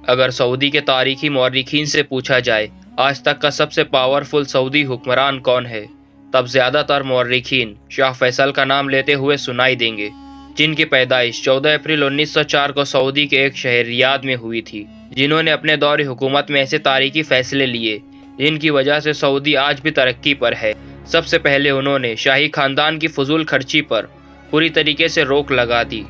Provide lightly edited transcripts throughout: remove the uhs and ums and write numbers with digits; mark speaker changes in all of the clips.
Speaker 1: अगर सऊदी के तारीखी मौर्रिखीन से पूछा जाए आज तक का सबसे पावरफुल सऊदी हुक्मरान कौन है, तब ज्यादातर मौर्रिखीन शाह फैसल का नाम लेते हुए सुनाई देंगे, जिनकी पैदाइश 14 अप्रैल 1904 को सऊदी के एक शहर रियाद में हुई थी। जिन्होंने अपने दौर हुकूमत में ऐसे तारीखी फैसले लिए जिनकी वजह से सऊदी आज भी तरक्की पर है। सबसे पहले उन्होंने शाही खानदान की फजूल खर्ची पर पूरी तरीके से रोक लगा दी।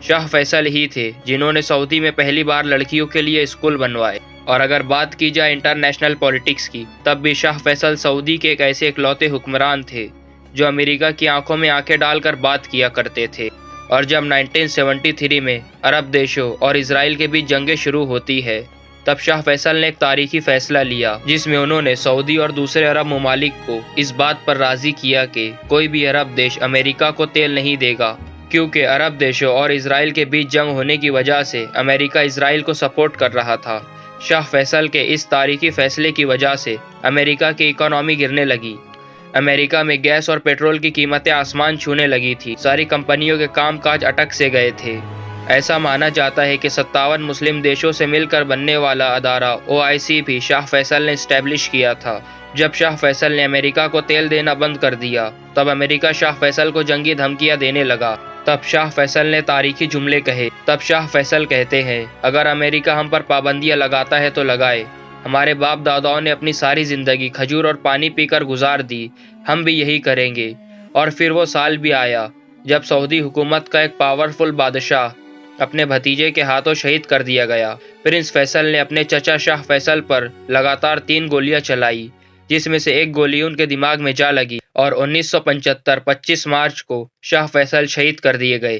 Speaker 1: शाह फैसल ही थे जिन्होंने सऊदी में पहली बार लड़कियों के लिए स्कूल बनवाए। और अगर बात की जाए इंटरनेशनल पॉलिटिक्स की, तब भी शाह फैसल सऊदी के एक ऐसे इकलौते हुक्मरान थे जो अमेरिका की आंखों में आंखें डालकर बात किया करते थे। और जब 1973 में अरब देशों और इसराइल के बीच जंगें शुरू होती है, तब शाह फैसल ने एक तारीखी फैसला लिया जिसमें उन्होंने सऊदी और दूसरे अरब ममालिक को इस बात पर राजी किया कि कोई भी अरब देश अमेरिका को तेल नहीं देगा, क्योंकि अरब देशों और इसराइल के बीच जंग होने की वजह से अमेरिका इसराइल को सपोर्ट कर रहा था। शाह फैसल के इस तारीखी फैसले की वजह से अमेरिका की इकोनॉमी गिरने लगी। अमेरिका में गैस और पेट्रोल की कीमतें आसमान छूने लगी थी। सारी कंपनियों के कामकाज अटक से गए थे। ऐसा माना जाता है कि 57 मुस्लिम देशों से मिलकर बनने वाला अदारा OIC भी शाह फैसल ने स्टैब्लिश किया था। जब शाह फैसल ने अमेरिका को तेल देना बंद कर दिया, तब अमेरिका शाह फैसल को जंगी धमकियां देने लगा। तब शाह फैसल ने तारीखी जुमले कहे। तब शाह फैसल कहते हैं, अगर अमेरिका हम पर पाबंदियां लगाता है तो लगाए। हमारे बाप दादाओं ने अपनी सारी जिंदगी खजूर और पानी पीकर गुजार दी, हम भी यही करेंगे। और फिर वो साल भी आया जब सऊदी हुकूमत का एक पावरफुल बादशाह अपने भतीजे के हाथों शहीद कर दिया गया। प्रिंस फैसल ने अपने चचा शाह फैसल पर लगातार 3 गोलियां चलाई, जिसमें से एक गोली उनके दिमाग में जा लगी और 1975 25 मार्च को शाह फैसल शहीद कर दिए गए।